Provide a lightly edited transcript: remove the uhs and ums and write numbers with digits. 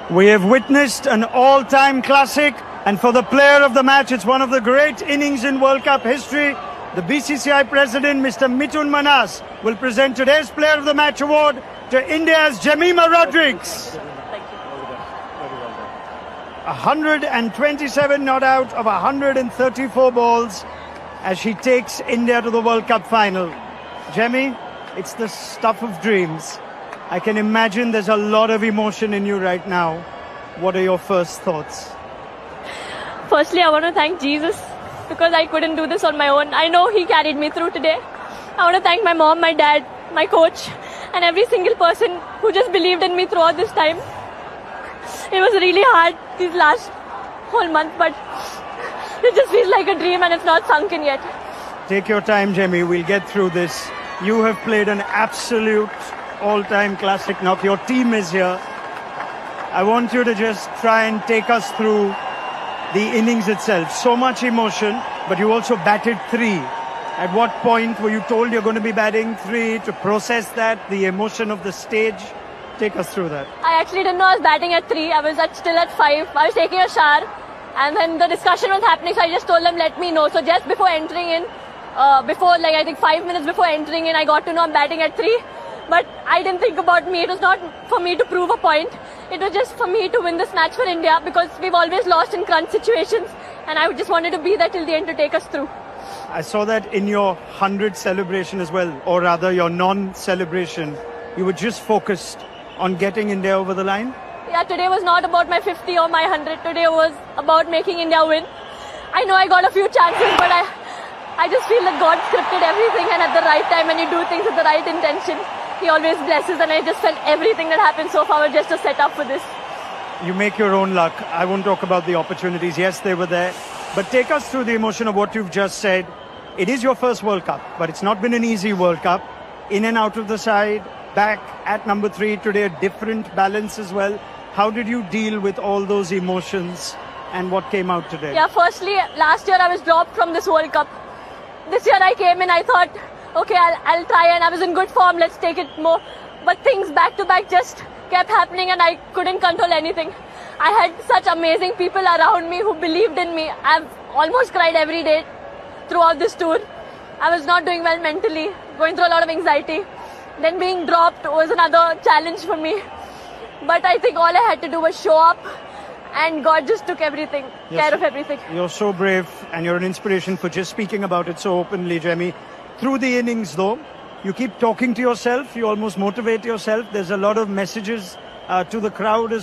We have witnessed an all-time classic, and for the player of the match, it's one of the great innings in World Cup history. The BCCI president, Mr. Mithun Manas, will present today's Player of the Match award to India's Jemimah Rodrigues. 127 not out of 134 balls as she takes India to the World Cup final. Jemmy, it's the stuff of dreams. I can imagine there's a lot of emotion in you right now. What are your first thoughts? Firstly, I want to thank Jesus because I couldn't do this on my own. I know He carried me through today. I want to thank my mom, my dad, my coach, and every single person who just believed in me throughout this time. It was really hard these last whole month, but it just feels like a dream and it's not sunk in yet. Take your time, Jemmy. We'll get through this. You have played an absolute all-time classic knock. Your team is here. I want you to just try and take us through the innings itself. So much emotion, but you also batted 3. At what point were you told you're going to be batting 3 to process that, the emotion of the stage? Take us through that. I actually didn't know I was batting at 3. I was still at 5. I was taking a shower and then the discussion was happening, so I just told them, let me know. So just before entering in, I think 5 minutes before entering in, I got to know I'm batting at 3. But I didn't think about me. It was not for me to prove a point. It was just for me to win this match for India because we've always lost in crunch situations and I just wanted to be there till the end to take us through. I saw that in your 100 celebration as well, or rather your non-celebration. You were just focused on getting India over the line? Yeah, today was not about my 50 or my 100. Today was about making India win. I know I got a few chances, but I just feel that God scripted everything, and at the right time when you do things with the right intention, He always blesses, and I just felt everything that happened so far was just a setup for this. You make your own luck. I won't talk about the opportunities. Yes, they were there. But take us through the emotion of what you've just said. It is your first World Cup, but it's not been an easy World Cup. In and out of the side, back at number 3 today, a different balance as well. How did you deal with all those emotions and what came out today? Yeah, firstly, last year I was dropped from this World Cup. This year I came in, I thought, okay, I'll try, and I was in good form, let's take it more. But things back to back just kept happening and I couldn't control anything. I had such amazing people around me who believed in me. I've almost cried every day throughout this tour. I was not doing well mentally, going through a lot of anxiety. Then being dropped was another challenge for me. But I think all I had to do was show up, and God just took everything, care of everything. You're so brave, and you're an inspiration for just speaking about it so openly, Jemmy. Through the innings, though, you keep talking to yourself, you almost motivate yourself. There's a lot of messages to the crowd as